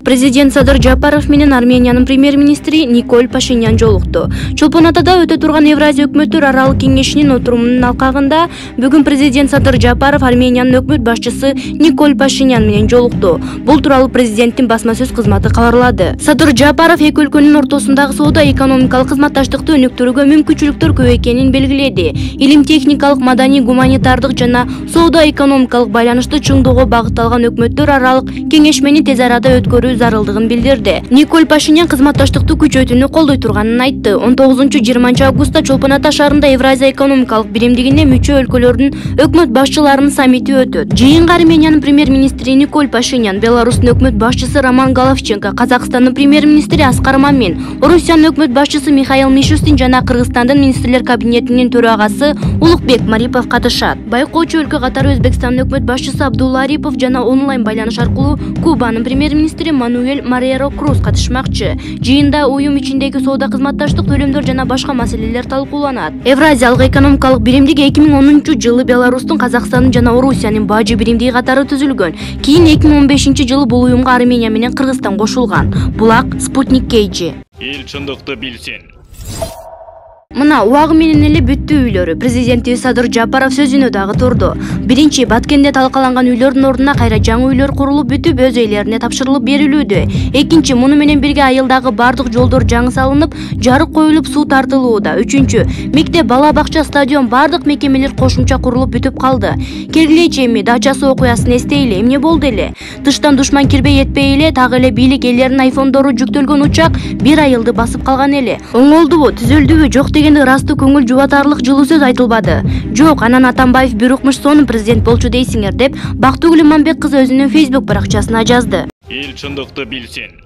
Президент Садыр Жапаров менен Армениянын премьер-министри Николь Пашинян жолукту. Чолпон Атада өтө турган Евразия өкмөттөр аралык кеңешинин отурумунун алкагында бүгүн президент Садыр Жапаров Армениянын өкмөт башчысы Николь Пашинян менен жолукту. Бул тууралуу президенттин басма сөз кызматы кабарлады. Садыр Жапаров эки өлкөнүн ортосундагы соода-экономикалык кызматташтыкты өнүктүрүүгө мүмкүнчүлүктөр көп экенин белгиледи. Илим техникалык, маданий, гуманитардык жана соода-экономикалык байланышты чыңдоого багытталган өкмөттөр аралык кеңешмени тез арада өткөрүү зарылдыгын билдирди. Николь Пашинян кызматташтыкты күчөтүүнү колдой турганын айтты. 19-20 августта Чолпон Ата шаарында Евразия экономикалык биримдигине мүчө өлкөлөрдүн өкмөт башчыларынын саммити өтөт. Жыйынга Армениянын премьер-министри Николь Пашинян, Беларустун өкмөт башчысы Роман Головченко, Казакстандын премьер-министри Аскар Мамин, Орусиянын өкмөт башчысы Михаил Мишустин жана Кыргызстандын министрлер кабинетинин төрагасы Улукбек Марипов катышат. Байкоочу өлкө катары Өзбекстандын өкмөт башчысы Абдулла Арипов жана онлайн байланыш аркылуу Кубанын премьер-министри Мануэль Мареро Круз катышмакчы. Жыйында уюм ичиндеги соода кызматташтык төлөмдөр жана башка маселелер талкууланат. Евразиялык экономикалык биримдик 2010-жылы Беларустун, Казакстандын жана Орусиянын бажы биримдиги катары түзүлгөн. Кийин 2015-жылы бул уюмга Армения менен Кыргызстан кошулган. Булак Спутник Кейджи. Эл чындыкты билсин. Мына убагы менен эле бүттү үйлөрү. Президентибиз Садыр Жапаров сөзүнө дагы турду. Биринчи, Баткенде талкаланган үйлөрдүн ордуна кайра жаңы үйлөр курулуп бүтүп, өз ээлерине тапшырылып берилүүдө. Экинчи, муну менен бирге айылдагы бардык жолдор жаңы салынып, жарык коюлуп, суу тартылууда. Үчүнчү, мектеп, бала бакча, стадион, бардык мекемелер кошумча курулуп бүтүп калды. Келгилечи эми дачасы окуясын эстейли, эмне болду эле? Тыштан душман кирбей этпей эле, так эле бийлик элеринин айфондору жүктөлгөн учак бир айылды басып калган эле. Оңолдубу, түзөлдүбү, жок дегенде растуу көңүл жубатарлык жылуу сөз айтылбады. Жок, анан Атамбаев бир укмуш сонун президент болчу дейсиңер деп Бактыгүл Иманбек кызы өзүнүн Facebook баракчасына жазды. Эл чындыкты билсин.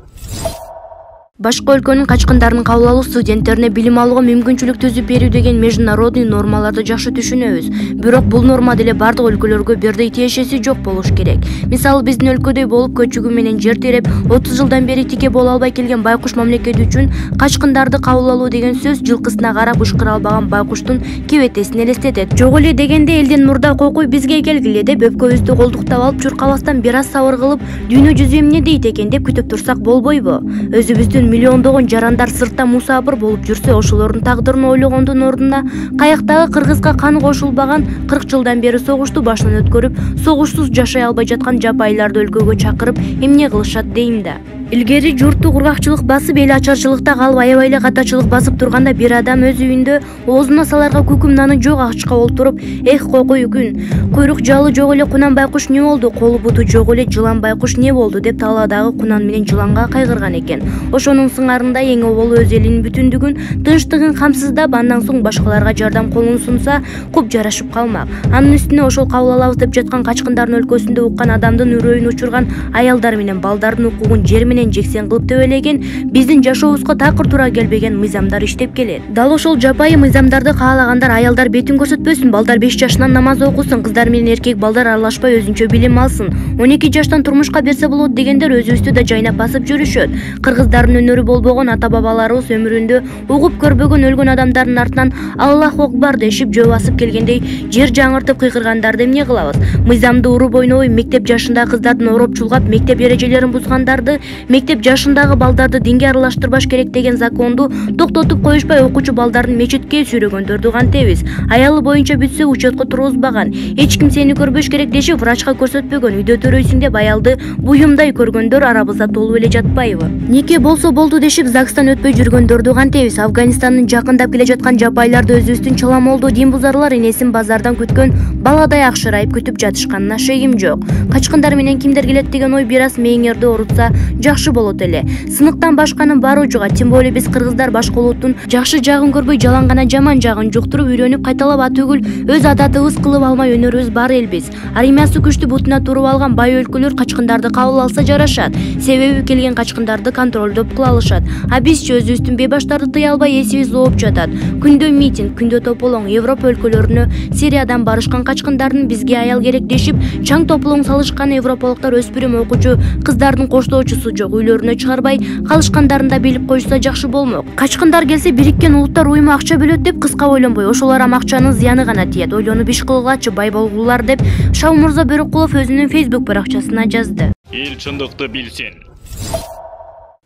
Башка өлкөнүн качкындарынын кабыл алуу студенттерине билим алууга мүмкүнчүлүк түзүп берүү деген международный нормаларды жакшы түшүнөбүз. Бирок бул норма деле бардык өлкөлөргө бирдей тиешеси жок болуш керек. Мисалы, биздин өлкөдөй болуп көчүгүү менен жер тиреп 30 жылдан бери тике боло албай келген байкуш мамлекет үчүн качкындарды кабыл алуу деген сөз жылкысына карап ышкыра албаган байкуштун кебетесин элестетет. Жок эле дегенде элден мурда кокуй бизге келгиле деп өпкөбүздү колдуктап алып чуркабастан бир аз сабыр кылып дүйнө жүзү эмне дейт экен деп күтүп турсак болбойбу? Өзүбүздүн миллиондогон жарандар сыртта мусапыр болуп жүрсө, ошолордун тагдырын ойлогондун ордуна каяктагы кыргызга каны кошулбаган 40 жылдан бери согушту башынан өткөрүп, согушсуз жашай албай жаткан жапайларды өлкөгө чакырып эмне кылышат дейм да. Илгери журтту кургакчылык басып, эл ачарчылыкта калып, аябай эле катачылык басып турганда бир адам өз үйүндө оозуна саларга күкүм наны жок ачка олтуруп, эх кокуй күн, куйрук жалы жок эле кунан байкуш не болду, колу буту жок эле жылан байкуш не болду деп талаадагы кунан менен жыланга кайгырган экен. Ошонун сыңарында эң обол өз элинин бүтүндүгүн, тынчтыгын камсыздап, андан соң башкаларга жардам колун сунса, куп жарашып калмак. Анын үстүнө ошол кабыл алабыз деп жаткан качкындардын өлкөсүндө уккан адамдын үрөйүн учурган аялдар менен балдардын укугун жер менен жексен кылып төбөлеген, биздин жашообузга такыр туура келбеген мыйзамдар иштеп келет. Дал ошол жапайы мыйзамдарды каалагандар аялдар бетин көрсөтпөсүн, балдар 5 жашынан намаз окусун, кыздар менен эркек балдар аралашпай өзүнчө билим алсын, 12 жаштан турмушка берсе болот дегендер өзүбүздү да жайнап басып жүрүшөт. Кыргыздардын өнөрү болбогон ата-бабаларыбыз өмүрүндө угуп көрбөгөн өлгөн адамдардын артынан Аллаху акбар дешип жөө басып келгендей жер жаңыртып кыйкыргандарды эмне кылабыз? Мыйзамды уруп ойнобой, мектеп жашындагы кыздардын ороп чулгап, мектеп эрежелерин бузгандарды, мектеп жашындагы балдарды динге аралаштырбаш керек деген законду токтотуп коюшпай, окуучу балдарын мечитке сүйрөгөндөрдү кантебиз? Аялы боюнча бүтсө учетко тургузбаган, эч ким сени көрбөш керек дешип врачка көрсөтпөгөн, үйдө төрөйсүң деп аялды буюмдай көргөндөр арабызда толуп эле жатпайбы? Нике болсо болду дешип ЗАГСтан өтпөй жүргөндөрдү кантебиз? Афганистандын жакындап келе жаткан жапайларды өзүбүздүн чыламолдуу дин бузарлар энесин базардан күткөн баладай акшырайып күтүп жатышканына шегим жок. Качкындар менен кимдер келет деген ой бир аз мээңерди орутса жакшы болот эле. Сыныктан башканын баары жуга, тем более биз кыргыздар башка улуттун жакшы жагын көрбөй, жалаң гана жаман жагын жуктуруп, үйрөнүп кайталап атүгүл өз адатыбыз кылып алмай өнөрүбүз бар элбиз. Армиясы күчтүү бутуна туруп алган бай өлкөлөр качкындарды кабыл алса жарашат. Себеби келген качкындарды контролдоп кыла алышат. А бизчи өзүбүздүн бейбаштарды тыя албай эсибиз ооп жатат. Күндө митинг, күндө тополоң, Европа өлкөлөрүнө Сириядан барышкан качкындардын бизге аял керек дешип чаң тополоң салышкан европалыктар өспүрүм окуучу кыздардын коштоочусу жок, үйлөрүнө чыгарбай калышкандарын да билип коюшса жакшы болмок. Качкындар келсе Бириккен Улуттар уюму акча бөлөт деп кыска ойлонбой, ошолор акчанын зыяны гана тиет. Ойлонуп иш кылгылачы бай болгулар деп Шау Мурза Бөрөккулов өзүнүн Facebook баракчасына жазды. Эл чындыкты билсин.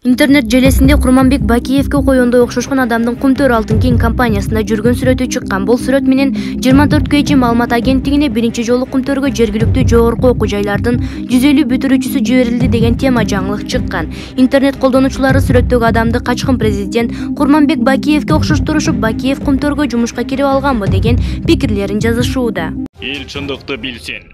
Интернет желесинде Курманбек Бакиевке коёндай окшошкон адамдын Кумтөр алтын кен компаниясында жүргөн сүрөтү чыккан. Бул сүрөт менен 24 кg маалымат агенттигине биринчи жолу Кумтөргө жергиликтүү жогорку окуу жайлардын 150 бүтүрүүчүсү жиберилди деген тема жаңылык чыккан. Интернет колдонуучулары сүрөттөгү адамды качкын президент Курманбек Бакиевке окшоштурушуп, Бакиев Кумтөргө жумушка кирип алганбы деген пикирлерин жазышууда. Эл чындыкты билсин.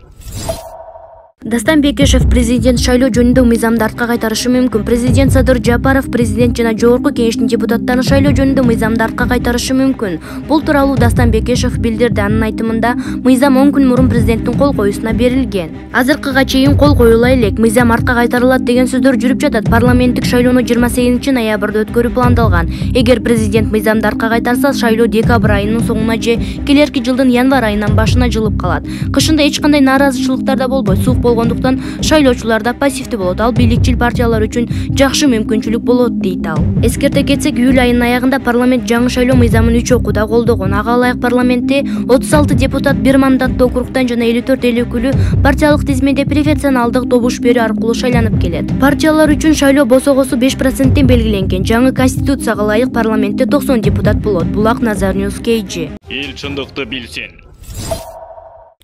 Дастан Бекешев президент шайлоо жөнүндө мыйзамды артка кайтарышы мүмкүн. Президент Садыр Жапаров президент жана жогорку кеңештин депутаттарын шайлоо жөнүндө мыйзамды артка кайтарышы мүмкүн. Бул тууралуу Дастан Бекешев билдирди. Анын айтымында, мыйзам 10 күн мурун президенттин кол коюусуна берилген. Азыркыга чейин кол коюла элек, мыйзам артка кайтарылат деген сөздөр жүрүп жатат. Парламенттик шайлоону 28 ноябрда өткөрүү пландалган. Эгер президент мыйзамды артка кайтарса, шайлоо декабрь айынын соңуна же келерки жылдын январь айынан башына жылып калат. Кышында эч кандай нааразычылыктар да болбойт. Болгондуктан шайлоочулар да пассивдүү болот. Ал бийликчил партиялар үчүн жакшы мүмкүнчүлүк болот дейт ал. Эскерте кетсек, июль айынын аягында парламент жаңы шайлоо мыйзамын 3 окууда колдогон. Ага ылайык парламентте 36 депутат бир мандаттуу округтан жана 54 эл өкүлү партиялык тизмеде преференциялдык добуш берүү аркылуу шайланып келет. Партиялар үчүн шайлоо босогосу 5%тен белгиленген. Жаңы конституцияга ылайык парламентте 90 депутат болот. Булак Назар Ньюс KG. Эл чындыкты билсин.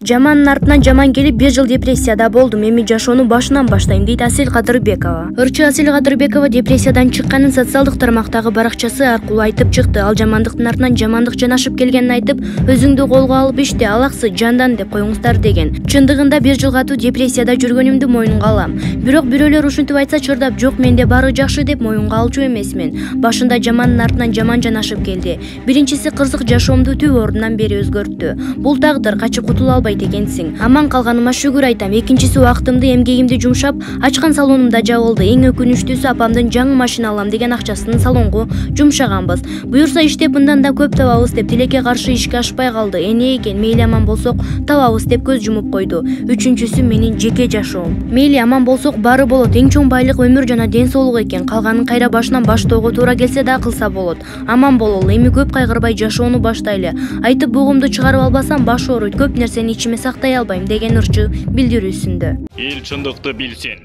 Жамандын артынан жаман келип, 1 жыл депрессияда болдум. Эми жашоону башынан баштайм, дейт Асель Кадырбекова. Ырчы Асель Кадырбекова депрессиядан чыкканын социалдык тармактагы баракчасы аркылуу айтып чыкты. Ал жамандыктын артынан жамандык жанашып келгенин айтып, өзүңдү колго алып иште, алаксы жандан деп коюңуздар деген. Чындыгында 1 жыл катуу депрессияда жүргөнүмдү моюнга алам. Бирок бирөөлөр ушинтип айтса чырдап, жок менде баары жакшы деп моюнга алчу эмесмин. Башында жамандын артынан жаман жанашып келди. Биринчиси кырсык жашоомду түп ордунан бери өзгөрттү. Бул тагдыр, качып кутула албайт экенсиң. Аман калганыма шүгүр айтам. Экинчиси убактымды, эмгегимди жумшап, ачкан салонумда жабылды. Эң өкүнүчтүүсү апамдын жаңы машина алам деген акчасын салонго жумшаганбыз. Буюрса иштеп мындан да көп табабыз деп тилекке каршы ишке ашпай калды. Эне экен, мейли аман болсок табабыз деп көз жумуп койду. Үчүнчүсү менин жеке жашоом. Мейли аман болсок баары болот. Эң чоң байлык өмүр жана ден соолук экен. Калганын кайра башынан баштоого туура келсе да кылса болот. Аман бололу. Эми көп кайгырбай жашоону баштайлы. Айтып бугумду чыгарып албасам баш ооруйт. Көп нерсени ичиме сактай албайм деген ырчы билдирүүсүндө. Эл чындыкты билсин.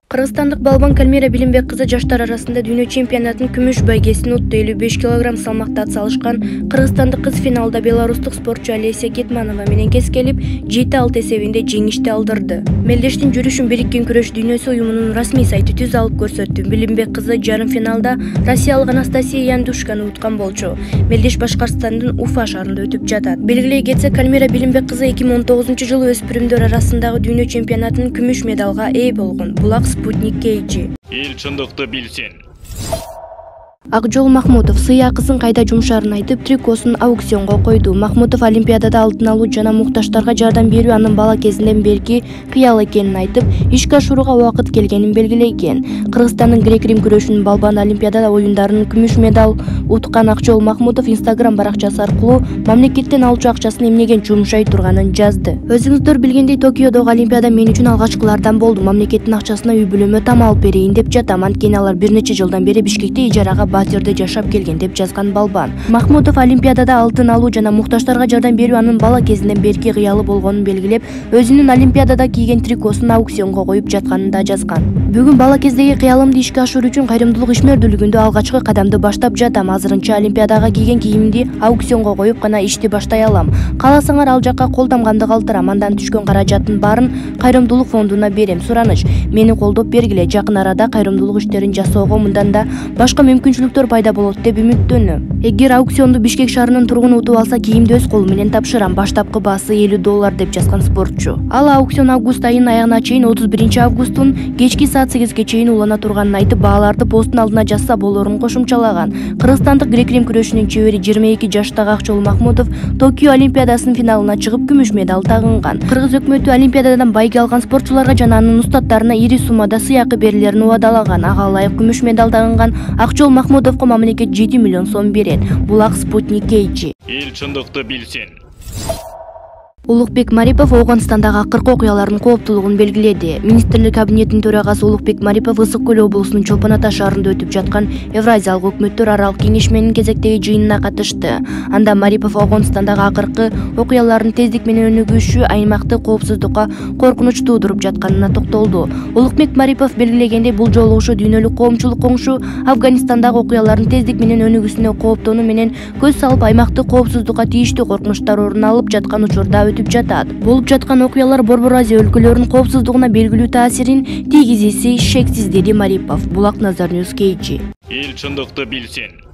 Кыргызстандык балбан Калмира Билимбек кызы жаштар арасында дүйнө чемпионатынын күмүш байгесин утtu. 55 кг салмакта атсалышкан кыргызстандык кыз финалда белорустук спортчу Олеся Кетманова менен кескелип 7-6 эсебинде жеңишти алдырды. Мелдештин жүрүшүн Бириккен күрөш дүйнөсү уюмунун расмий сайты түз алып көрсөттү. Билимбек кызы жарым финалда россиялык Анастасия Яндушканы уткан болчу. Мелдеш Башкортостандын Уфа шаарында өтүп жатат. Белгилей кетсек, Калмира Билимбек кызы 2019-жылы өспүрүмдөр арасындагы дүйнө чемпионатынын күмүш медалга ээ болгон. Булак Спутник KG. Эл чындыкты билсин. Акжол Махмутов сый акысын кайда жумшаарын айтып, трикосун аукционго койду. Махмутов Олимпиадада алтын алуу жана муктаждарга жардам берүү анын бала кезинен берки кыял экенин айтып, ишке ашырууга убакыт келгенин белгилеген. Кыргызстандын грек-рим күрөшүнүн балбаны Олимпиада оюндарынын күмүш медаль уткан Акжол Махмутов Instagram баракчасы аркылуу мамлекеттен алчу акчасын эмнеген жумшай турганын жазды. Өзүңүздөр билгендей, Токиодогу Олимпиада мен үчүн алгачкылардан болду. Мамлекеттин акчасына үй бүлөмө там алып берейин деп жатам. Анткени алар бир нече жылдан бери Бишкекте ижарага батирде жашап келген деп жазган балбан. Махмутов Олимпиадада алтын алуу жана муктаждарга жардам берүү анын бала кезинен берки кыялы болгонун белгилеп, өзүнүн Олимпиадада кийген трикосун аукционго коюп жатканын да жазган. Бүгүн бала кездеги кыялымды ишке ашыруу үчүн кайрымдуулук ишмердүүлүгүндө алгачкы кадамды баштап жатам. Азырынча Олимпиадага кийген кийимди аукционго коюп гана ишти баштай алам. Кааласаңар ал жакка кол тамгамды калтырам. Андан түшкөн каражаттын баарын кайрымдуулук фондуна берем. Сураныч, мени колдоп бергиле. Жакын арада кайрымдуулук иштерин жасоого мындан да башка мүмкүнчүлүктөр пайда болот деп үмүттөнөм. Эгер аукционду Бишкек шаарынын тургуну утуп алса, кийимди өз колум менен тапшырам. Баштапкы баасы $50 деп жазган спортчу. Ал аукцион август айынын аягына чейин 31 августтун кечки саат 8ге чейин улана турганын айтып, бааларды посттун алдына жазса болорун кошумчалаган. Кыргызстандык грек-рим күрөшүнүн чебери 22 жаштагы Акжол Махмутов Токио Олимпиадасынын финалына чыгып күмүш медаль тагынган. Кыргыз өкмөтү Олимпиададан байге алган спортчуларга жана анын устаттарына ири суммада сыйакы берилерин убадалаган. Ага ылайык күмүш медаль тагынган Акжол Махмутовго мамлекет 7 миллион сом берет. Булак Спутник KG. Эл чындыкты билсин. Улукбек Марипов Ауганстандагы акыркы окуялардын кооптуулугун белгиледи. Министрлик кабинетинин төрагасы Улукбек Марипов Ысык көл облусунун Чолпон Ата шаарында өтүп жаткан Евразиялык өкмөттөр аралык кеңешменин кезектеги жыйынына катышты. Анда Марипов Ауганстандагы акыркы окуялардын тездик менен өнүгүшү аймакты коопсуздукка коркунуч туудуруп жатканына токтолду. Улукбек Марипов белгилегендей, бул жолу ошо дүйнөлүк коомчулук оңшу Афганистандагы окуялардын тездик менен өнүгүүсүнө кооптонуу менен көз салып, аймакты коопсуздукка тийиштүү коркунучтар орун алып жаткан учурда өтүп жатат. Болуп жаткан окуялар Борбор Азия өлкөлөрүнүн коопсуздугуна белгилүү таасирин тийгизиси шексиз, деди Марипов. Булак Назар Ньюс KG. Эл чындыкты билсин.